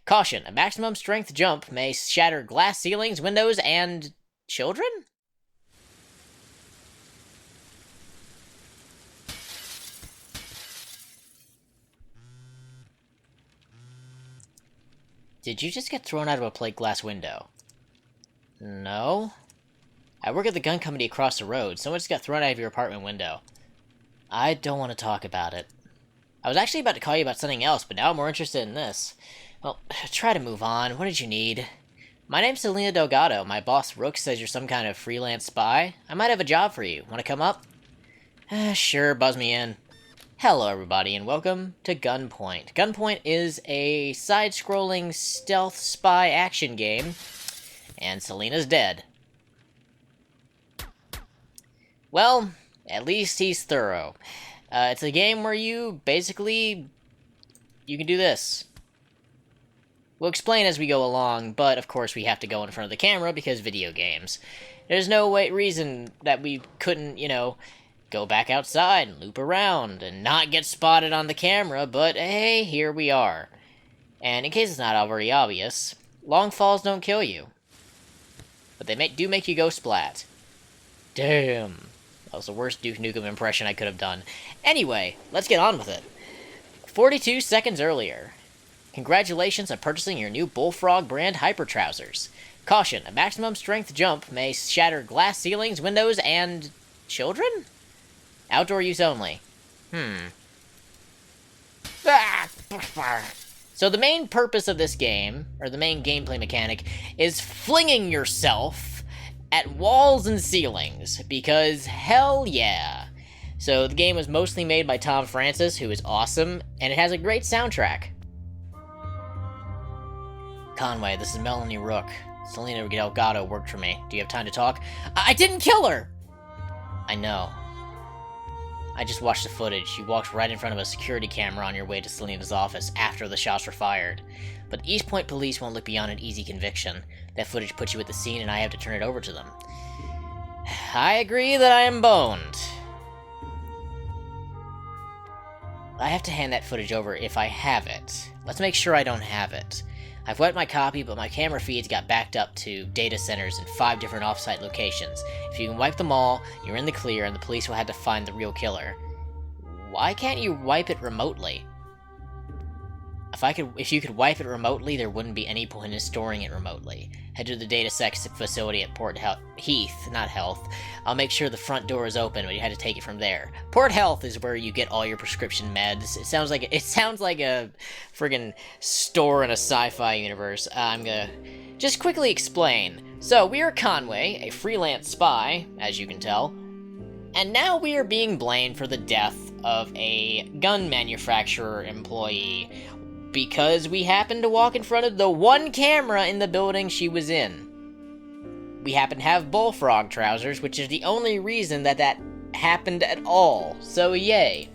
Caution, a maximum strength jump may shatter glass ceilings, windows, and children? Did you just get thrown out of a plate glass window? No? I work at the gun company across the road. Someone just got thrown out of your apartment window. I don't want to talk about it. I was actually about to call you about something else, but now I'm more interested in this. Well, try to move on. What did you need? My name's Selena Delgado. My boss, Rook, says you're some kind of freelance spy. I might have a job for you. Want to come up? Sure, buzz me in. Hello, everybody, and welcome to Gunpoint. Gunpoint is a side-scrolling stealth spy action game, and Selena's dead. Well, at least he's thorough. It's a game where you can do this. We'll explain as we go along, but of course we have to go in front of the camera because video games. There's no reason that we couldn't, go back outside and loop around and not get spotted on the camera, but hey, here we are. And in case it's not already obvious, long falls don't kill you. But they do make you go splat. Damn. That was the worst Duke Nukem impression I could have done. Anyway, let's get on with it. 42 seconds earlier. Congratulations on purchasing your new Bullfrog brand Hyper Trousers. Caution, a maximum strength jump may shatter glass ceilings, windows, and children? Outdoor use only. So the main purpose of this game, or the main gameplay mechanic, is flinging yourself at walls and ceilings, because hell yeah. So the game was mostly made by Tom Francis, who is awesome, and it has a great soundtrack. Conway, this is Melanie Rook. Selena Delgado worked for me. Do you have time to talk? I didn't kill her! I know. I just watched the footage. You walked right in front of a security camera on your way to Selena's office after the shots were fired. But the East Point police won't look beyond an easy conviction. That footage puts you at the scene and I have to turn it over to them. I agree that I am boned. I have to hand that footage over if I have it. Let's make sure I don't have it. I've wiped my copy, but my camera feeds got backed up to data centers in 5 different offsite locations. If you can wipe them all, you're in the clear and the police will have to find the real killer. Why can't you wipe it remotely? If you could wipe it remotely, there wouldn't be any point in storing it remotely. Head to the data sec facility at Port Heath, not Health. I'll make sure the front door is open, but you had to take it from there. Port Health is where you get all your prescription meds. It sounds like a friggin' store in a sci-fi universe. I'm gonna just quickly explain. So we are Conway, a freelance spy, as you can tell, and now we are being blamed for the death of a gun manufacturer employee. Because we happened to walk in front of the one camera in the building she was in. We happen to have bullfrog trousers, which is the only reason that happened at all. So yay.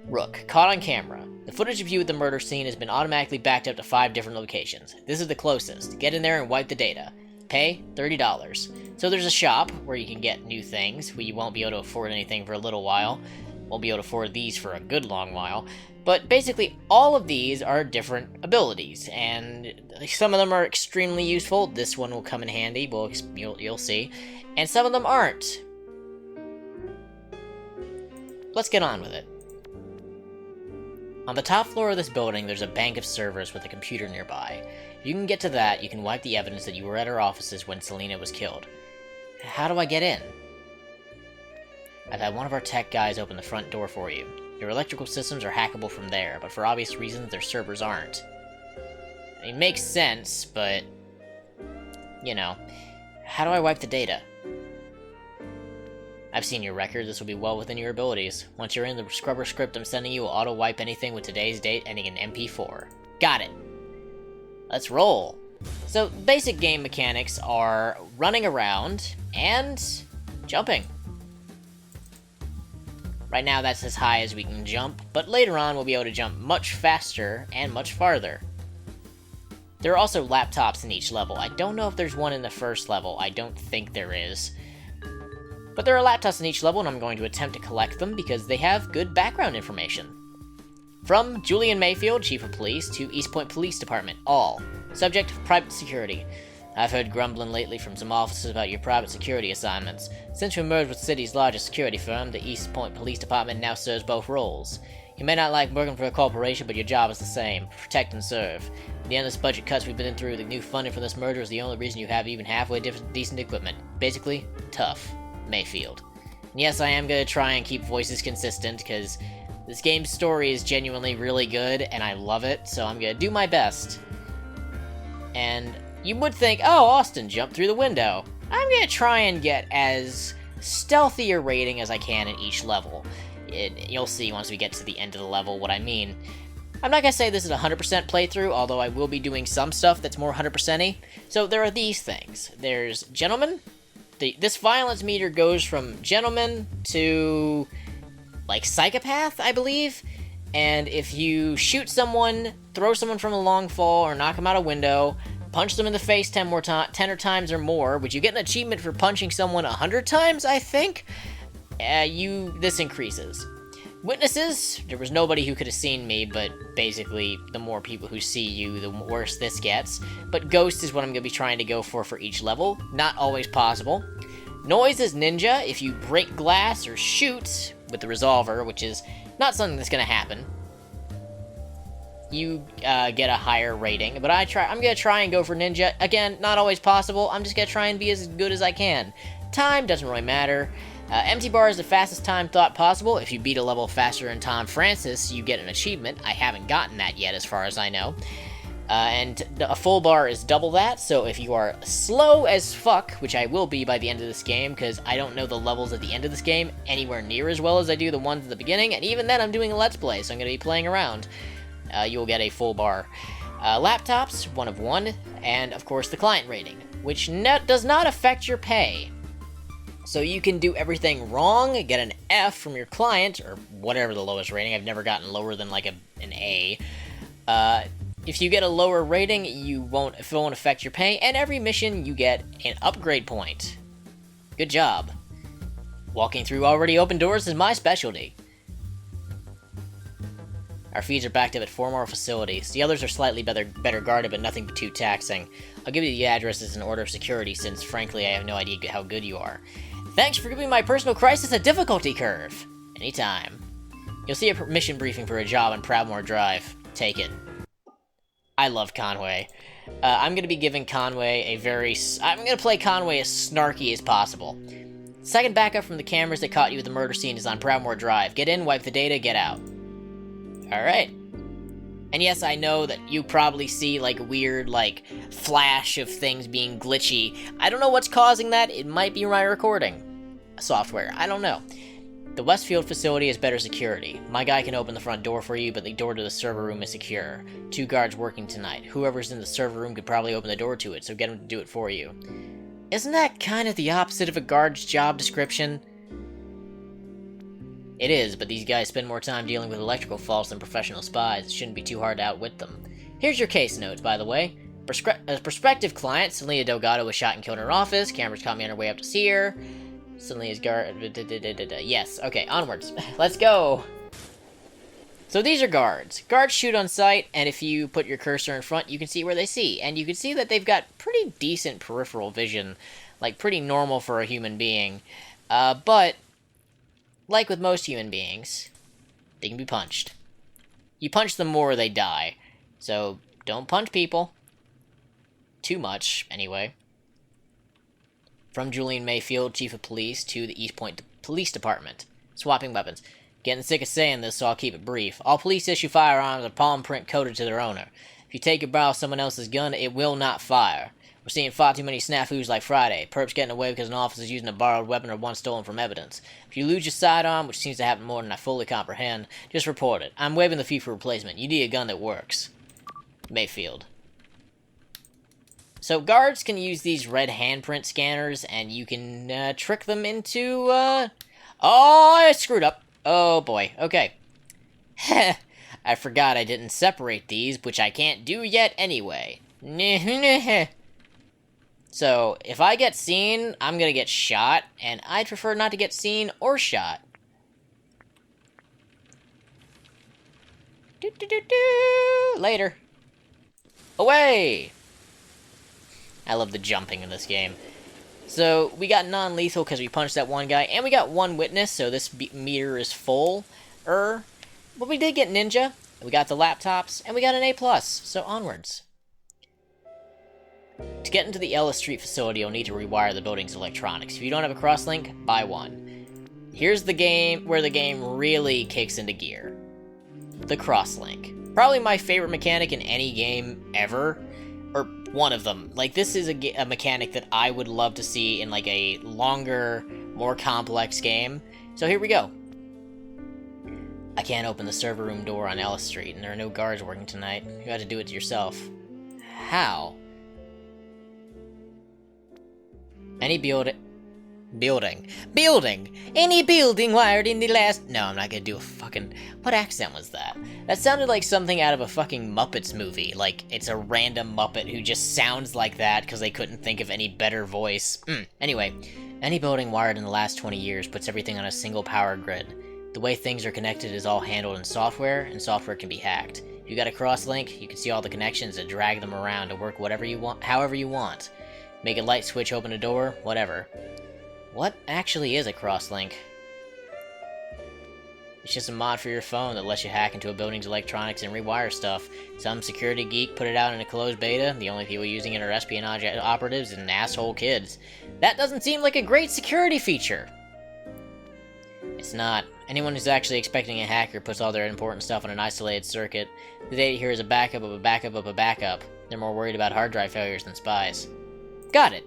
Rook, caught on camera. The footage of you at the murder scene has been automatically backed up to 5 different locations. This is the closest. Get in there and wipe the data. Pay $30. So there's a shop where you can get new things, where you won't be able to afford anything for a little while. Won't be able to afford these for a good long while. But basically, all of these are different abilities, and some of them are extremely useful. This one will come in handy, you'll see. And some of them aren't. Let's get on with it. On the top floor of this building, there's a bank of servers with a computer nearby. If you can get to that, you can wipe the evidence that you were at her offices when Selena was killed. How do I get in? I've had one of our tech guys open the front door for you. Your electrical systems are hackable from there, but for obvious reasons, their servers aren't. It makes sense, but... how do I wipe the data? I've seen your record. This will be well within your abilities. Once you're in, the scrubber script I'm sending you will auto-wipe anything with today's date ending in MP4. Got it! Let's roll! So, basic game mechanics are running around and jumping. Right now that's as high as we can jump, but later on we'll be able to jump much faster and much farther. There are also laptops in each level. I don't know if there's one in the first level. I don't think there is. But there are laptops in each level, and I'm going to attempt to collect them because they have good background information. From Julian Mayfield, Chief of Police, to East Point Police Department, all. Subject, private security. I've heard grumbling lately from some officers about your private security assignments. Since we merged with the city's largest security firm, the East Point Police Department now serves both roles. You may not like working for a corporation, but your job is the same. Protect and serve. The endless budget cuts we've been through, the new funding for this merger is the only reason you have even halfway decent equipment. Basically, tough. Mayfield. And yes, I am going to try and keep voices consistent, because this game's story is genuinely really good, and I love it, so I'm going to do my best. And you would think, oh, Austin jumped through the window. I'm going to try and get as stealthy a rating as I can in each level. You'll see once we get to the end of the level what I mean. I'm not going to say this is a 100% playthrough, although I will be doing some stuff that's more 100%-y. So there are these things. There's gentlemen. This violence meter goes from gentleman to, like, psychopath, I believe. And if you shoot someone, throw someone from a long fall, or knock them out a window, punch them in the face 10 times or more, which you get an achievement for punching someone 100 times, I think, this increases. Witnesses, there was nobody who could have seen me, but basically, the more people who see you, the worse this gets. But ghost is what I'm going to be trying to go for each level. Not always possible. Noise is ninja. If you break glass or shoot with the resolver, which is not something that's going to happen, you get a higher rating. But I'm going to try and go for ninja. Again, not always possible. I'm just going to try and be as good as I can. Time doesn't really matter. Empty bar is the fastest time thought possible. If you beat a level faster than Tom Francis, you get an achievement. I haven't gotten that yet, as far as I know. And a full bar is double that, so if you are slow as fuck, which I will be by the end of this game, because I don't know the levels at the end of this game anywhere near as well as I do the ones at the beginning, and even then I'm doing a Let's Play, so I'm going to be playing around. You will get a full bar. Laptops, 1 of 1, and of course the client rating, which does not affect your pay. So you can do everything wrong, get an F from your client, or whatever the lowest rating. I've never gotten lower than like an A. If you get a lower rating, it won't affect your pay, and every mission you get an upgrade point. Good job. Walking through already open doors is my specialty. Our feeds are backed up at 4 more facilities. The others are slightly better guarded, but nothing too taxing. I'll give you the addresses in order of security, since frankly I have no idea how good you are. Thanks for giving my personal crisis a difficulty curve. Anytime. You'll see a mission briefing for a job on Proudmoore Drive. Take it. I love Conway. I'm going to be giving Conway I'm going to play Conway as snarky as possible. Second backup from the cameras that caught you at the murder scene is on Proudmoore Drive. Get in, wipe the data, get out. Alright. And yes, I know that you probably see, like, weird, like, flash of things being glitchy. I don't know what's causing that. It might be my recording software. I don't know. The Westfield facility has better security. My guy can open the front door for you, but the door to the server room is secure. 2 guards working tonight. Whoever's in the server room could probably open the door to it, so get him to do it for you. Isn't that kind of the opposite of a guard's job description? It is, but these guys spend more time dealing with electrical faults than professional spies. It shouldn't be too hard to outwit them. Here's your case notes, by the way. A prospective client, Selena Delgado, was shot and killed in her office. Cameras caught me on her way up to see her. Selena's guard... Yes, okay, onwards. Let's go! So these are guards. Guards shoot on sight, and if you put your cursor in front, you can see where they see. And you can see that they've got pretty decent peripheral vision. Like, pretty normal for a human being. But... like with most human beings, they can be punched. You punch them more, they die. So, don't punch people. Too much, anyway. From Julian Mayfield, Chief of Police, to the East Point Police Department. Swapping weapons. Getting sick of saying this, so I'll keep it brief. All police issue firearms are palm print coded to their owner. If you take or borrow someone else's gun, it will not fire. We're seeing far too many snafus like Friday. Perps getting away because an officer's using a borrowed weapon or one stolen from evidence. If you lose your sidearm, which seems to happen more than I fully comprehend, just report it. I'm waiving the fee for replacement. You need a gun that works. Mayfield. So guards can use these red handprint scanners, and you can trick them into... Oh, I screwed up. Oh boy, okay. I forgot I didn't separate these, which I can't do yet anyway. So, if I get seen, I'm gonna get shot, and I'd prefer not to get seen or shot. Later. Away! I love the jumping in this game. So, we got non-lethal because we punched that one guy, and we got one witness, so this meter is full. But we did get ninja, we got the laptops, and we got an A+, so onwards. To get into the Ellis Street facility, you'll need to rewire the building's electronics. If you don't have a crosslink, buy one. Here's the game where the game really kicks into gear. The crosslink. Probably my favorite mechanic in any game ever. Or one of them. Like, this is a mechanic that I would love to see in, like, a longer, more complex game. So here we go. I can't open the server room door on Ellis Street, and there are no guards working tonight. You had to do it yourself. How? Any building. Any building wired in the last... No, I'm not gonna do a fucking... What accent was that? That sounded like something out of a fucking Muppets movie. Like, it's a random Muppet who just sounds like that because they couldn't think of any better voice. Anyway, any building wired in the last 20 years puts everything on a single power grid. The way things are connected is all handled in software, and software can be hacked. If you got a cross-link, you can see all the connections and drag them around to work whatever you want, however you want. Make a light switch open a door, whatever. What actually is a crosslink? It's just a mod for your phone that lets you hack into a building's electronics and rewire stuff. Some security geek put it out in a closed beta. The only people using it are espionage operatives and asshole kids. That doesn't seem like a great security feature. It's not. Anyone who's actually expecting a hacker puts all their important stuff on an isolated circuit. The data here is a backup of a backup of a backup. They're more worried about hard drive failures than spies. Got it.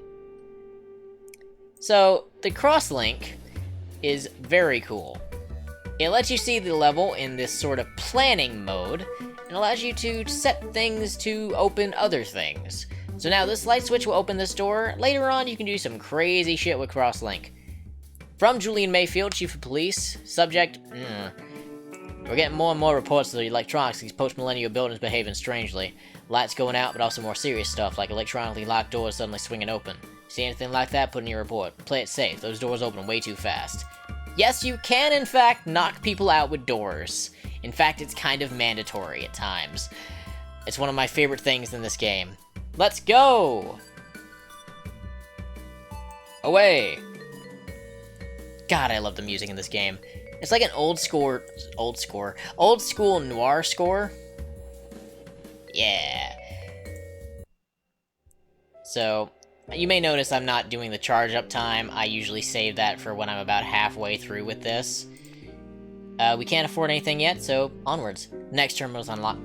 So, the crosslink is very cool. It lets you see the level in this sort of planning mode, and allows you to set things to open other things. So now this light switch will open this door. Later on, you can do some crazy shit with crosslink. From Julian Mayfield, Chief of Police. Subject, We're getting more and more reports of the electronics. These post-millennial buildings behaving strangely. Lights going out, but also more serious stuff, like electronically locked doors suddenly swinging open. See anything like that, put in your report. Play it safe. Those doors open way too fast. Yes, you can, in fact, knock people out with doors. In fact, it's kind of mandatory at times. It's one of my favorite things in this game. Let's go! Away! God, I love the music in this game. It's like an old school noir score. Yeah. So, you may notice I'm not doing the charge up time. I usually save that for when I'm about halfway through with this. We can't afford anything yet, so onwards. Next terminal's unlocked.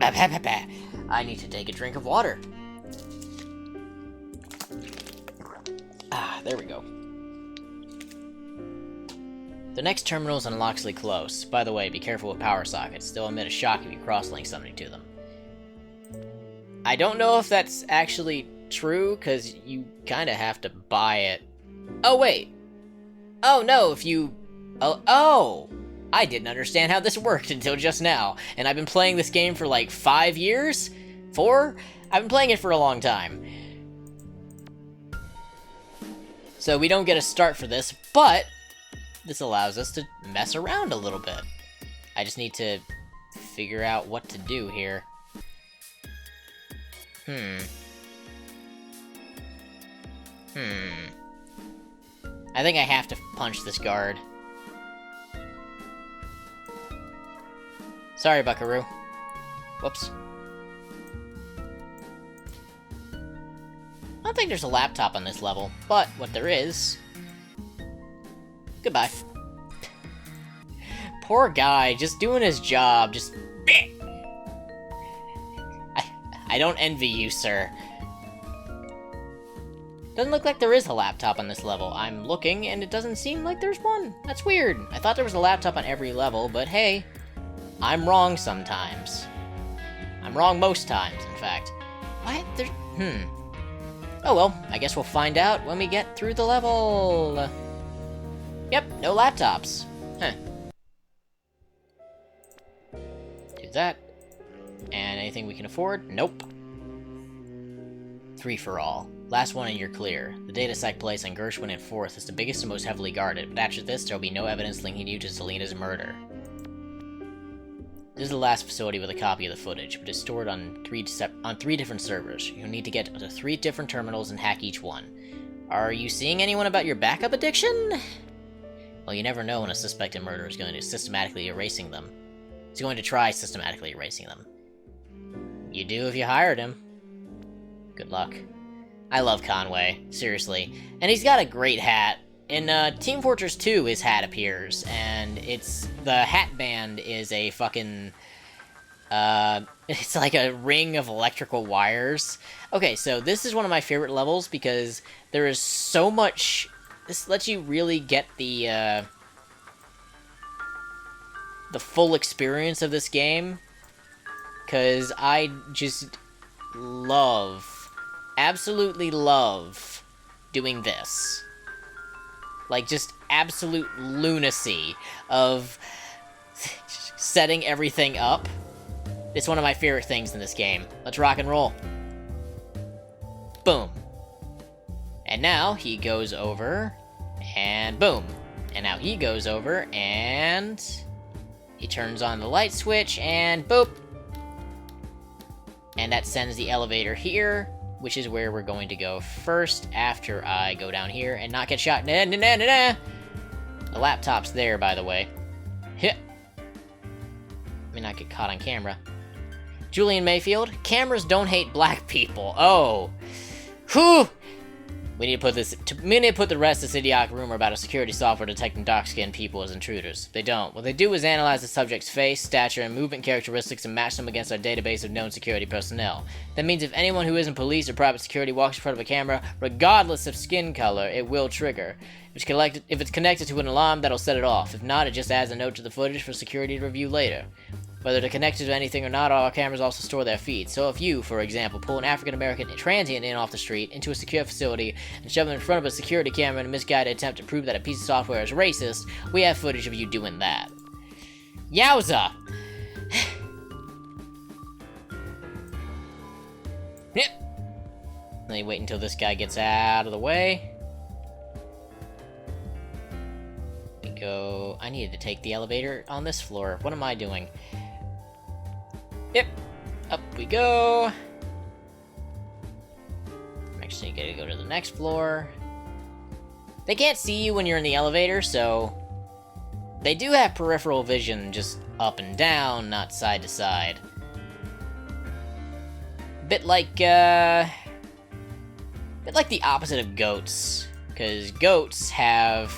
I need to take a drink of water. Ah, there we go. The next terminal is unlockably close. By the way, be careful with power sockets. They'll emit a shock if you cross-link something to them. I don't know if that's actually true, because you kind of have to buy it. Oh, wait. Oh, no, if you... Oh! I didn't understand how this worked until just now, and I've been playing this game for like 5 years? 4? I've been playing it for a long time. So we don't get a start for this, but this allows us to mess around a little bit. I just need to figure out what to do here. I think I have to punch this guard. Sorry, Buckaroo. Whoops. I don't think there's a laptop on this level, but what there is... Goodbye. Poor guy, just doing his job, just... I don't envy you, sir. Doesn't look like there is a laptop on this level. I'm looking, and it doesn't seem like there's one. That's weird. I thought there was a laptop on every level, but hey, I'm wrong sometimes. I'm wrong most times, in fact. What? Oh well, I guess we'll find out when we get through the level. Yep, no laptops. Huh. Do that. And anything we can afford? Nope. 3 for all. Last one and you're clear. The data sec place on Gershwin and 4th is the biggest and most heavily guarded, but after this, there'll be no evidence linking you to Selena's murder. This is the last facility with a copy of the footage, but it's stored on three different servers. You'll need to get to 3 different terminals and hack each one. Are you seeing anyone about your backup addiction? Well, you never know when a suspected murderer is going to systematically erasing them. He's going to try systematically erasing them. You do if you hired him. Good luck. I love Conway, seriously. And he's got a great hat. In Team Fortress 2, his hat appears, and the hat band is a fucking, it's like a ring of electrical wires. Okay, so this is one of my favorite levels because there is so much, this lets you really get the full experience of this game, because I just absolutely love doing this. Like, just absolute lunacy of setting everything up. It's one of my favorite things in this game. Let's rock and roll. Boom. And now he goes over, and boom. And now he goes over, and he turns on the light switch, and boop. And that sends the elevator here, which is where we're going to go first after I go down here and not get shot. Nah, nah, nah, nah, nah. The laptop's there, by the way. Hit. Let me not get caught on camera. Julian Mayfield, cameras don't hate black people. Oh. Whew. We need to put the rest of this idiotic rumor about a security software detecting dark-skinned people as intruders. They don't. What they do is analyze the subject's face, stature, and movement characteristics and match them against our database of known security personnel. That means if anyone who isn't police or private security walks in front of a camera, regardless of skin color, it will trigger. If it's connected to an alarm, that'll set it off. If not, it just adds a note to the footage for security to review later. Whether they're connected to anything or not, all our cameras also store their feeds. So if you, for example, pull an African-American transient in off the street into a secure facility and shove him in front of a security camera in a misguided attempt to prove that a piece of software is racist, we have footage of you doing that. Yowza! Yep. Let me wait until this guy gets out of the way. I needed to take the elevator on this floor. What am I doing? Yep. Up we go. Actually, gotta go to the next floor. They can't see you when you're in the elevator, so they do have peripheral vision, just up and down, not side to side. Bit like the opposite of goats, because goats have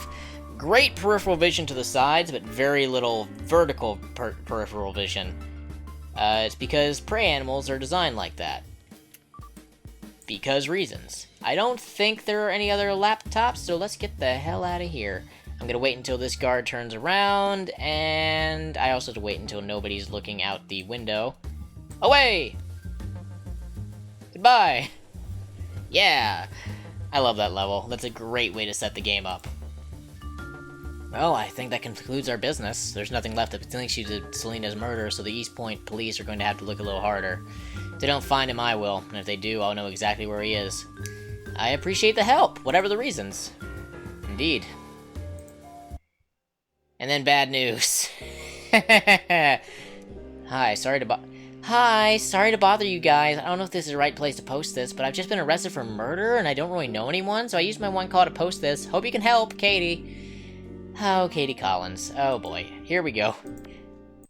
great peripheral vision to the sides, but very little vertical peripheral vision. It's because prey animals are designed like that. Because reasons. I don't think there are any other laptops, so let's get the hell out of here. I'm gonna wait until this guard turns around, and I also have to wait until nobody's looking out the window. Away! Goodbye! Yeah! I love that level. That's a great way to set the game up. Well, I think that concludes our business. There's nothing left that links you to Selena's murder, so the East Point police are going to have to look a little harder. If they don't find him, I will, and if they do, I'll know exactly where he is. I appreciate the help, whatever the reasons. Indeed. And then bad news. Hi, sorry to bother you guys. I don't know if this is the right place to post this, but I've just been arrested for murder, and I don't really know anyone, so I used my one call to post this. Hope you can help, Katie. Oh, Katie Collins. Oh boy. Here we go.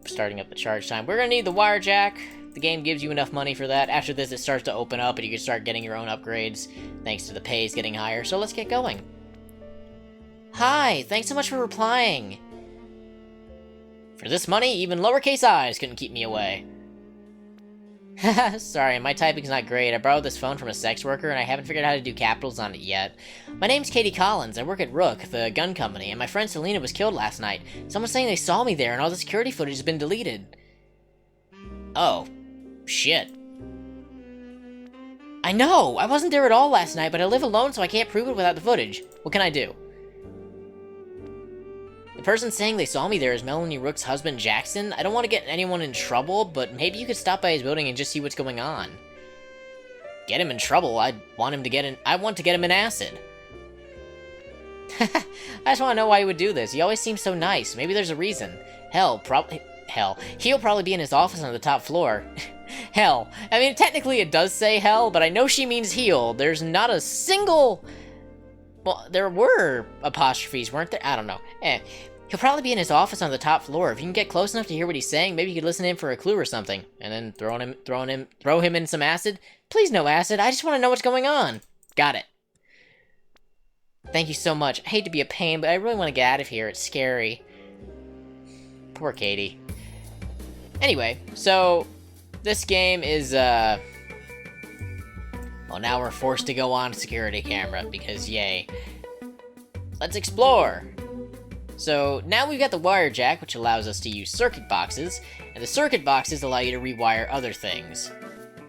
Starting up the charge time. We're gonna need the wire jack. The game gives you enough money for that. After this, it starts to open up and you can start getting your own upgrades, thanks to the pays getting higher. So let's get going. Hi, thanks so much for replying. For this money, even lowercase i's couldn't keep me away. Sorry, my typing's not great. I borrowed this phone from a sex worker, and I haven't figured out how to do capitals on it yet. My name's Katie Collins. I work at Rook, the gun company, and my friend Selena was killed last night. Someone's saying they saw me there, and all the security footage has been deleted. Oh. Shit. I know! I wasn't there at all last night, but I live alone, so I can't prove it without the footage. What can I do? The person saying they saw me there is Melanie Rook's husband, Jackson. I don't want to get anyone in trouble, but maybe you could stop by his building and just see what's going on. Get him in trouble? I want to get him in acid. I just want to know why he would do this. He always seems so nice. Maybe there's a reason. Hell, hell. He'll probably be in his office on the top floor. Hell. I mean, technically it does say hell, but I know she means heel. There's not a single... Well, there were apostrophes, weren't there? I don't know. He'll probably be in his office on the top floor. If you can get close enough to hear what he's saying, maybe you could listen in for a clue or something. And then throw him in some acid. Please no acid, I just want to know what's going on. Got it. Thank you so much. I hate to be a pain, but I really want to get out of here. It's scary. Poor Katie. Anyway, so this game is, well, now we're forced to go on security camera, because yay. Let's explore! So, now we've got the wire jack, which allows us to use circuit boxes, and the circuit boxes allow you to rewire other things.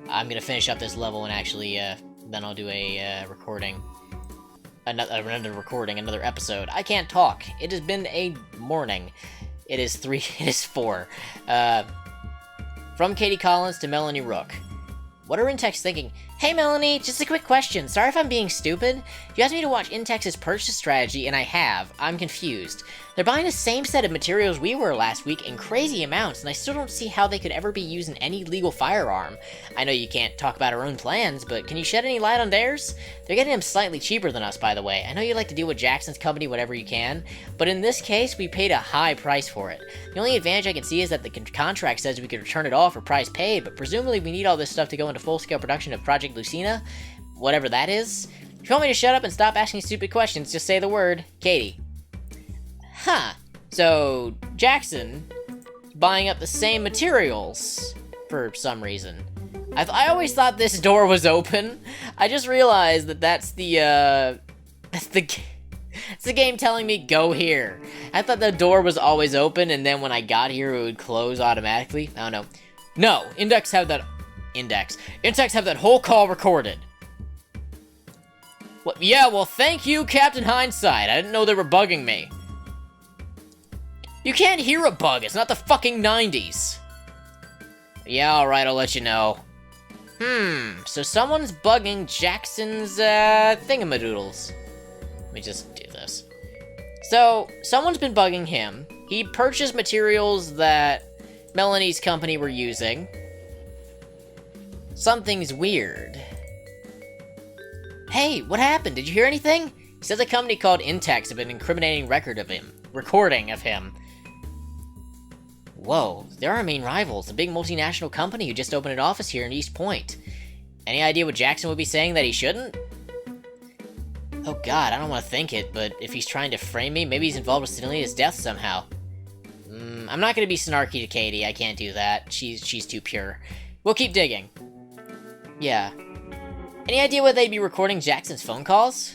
I'm gonna finish up this level and actually, then I'll do a, recording. Another episode. I can't talk. It has been a morning. It is 4. From Katie Collins to Melanie Rook. What are Intex thinking? Hey Melanie, just a quick question. Sorry if I'm being stupid. You asked me to watch Intex's purchase strategy, and I have. I'm confused. They're buying the same set of materials we were last week in crazy amounts, and I still don't see how they could ever be using any legal firearm. I know you can't talk about our own plans, but can you shed any light on theirs? They're getting them slightly cheaper than us, by the way. I know you like to deal with Jackson's company whatever you can, but in this case, we paid a high price for it. The only advantage I can see is that the contract says we could return it all for price paid, but presumably we need all this stuff to go into full-scale production of Project Lucina, whatever that is. If you want me to shut up and stop asking stupid questions, just say the word, Katie. Huh. So, Jackson buying up the same materials for some reason. I always thought this door was open. I just realized that that's the game telling me go here. I thought the door was always open, and then when I got here, it would close automatically. I don't know. No, Intex have that whole call recorded. What? Yeah, well, thank you, Captain Hindsight. I didn't know they were bugging me. You can't hear a bug. It's not the fucking 90s. Yeah, alright, I'll let you know. So someone's bugging Jackson's, thingamadoodles. Let me just do this. So, someone's been bugging him. He purchased materials that Melanie's company were using. Something's weird. Hey, what happened? Did you hear anything? He says a company called Intex have an incriminating recording of him. Whoa, they're our main rivals, a big multinational company who just opened an office here in East Point. Any idea what Jackson would be saying that he shouldn't? Oh god, I don't want to think it, but if he's trying to frame me, maybe he's involved with Stanley's death somehow. I'm not gonna be snarky to Katie, I can't do that. She's too pure. We'll keep digging. Yeah. Any idea whether they'd be recording Jackson's phone calls?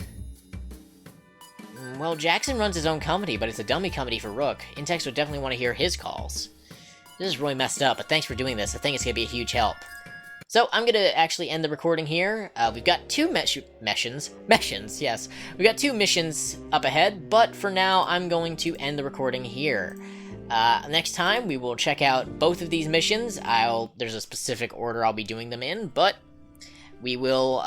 Well, Jackson runs his own company, but it's a dummy company for Rook. Intex would definitely want to hear his calls. This is really messed up, but thanks for doing this. I think it's gonna be a huge help. So, I'm gonna actually end the recording here. We've got two missions, yes. We've got 2 missions up ahead, but for now, I'm going to end the recording here. Next time, we will check out both of these missions. There's a specific order I'll be doing them in, but we will,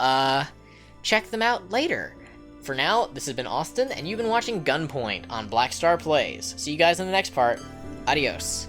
check them out later. For now, this has been Austin, and you've been watching Gunpoint on Black Star Plays. See you guys in the next part. Adios.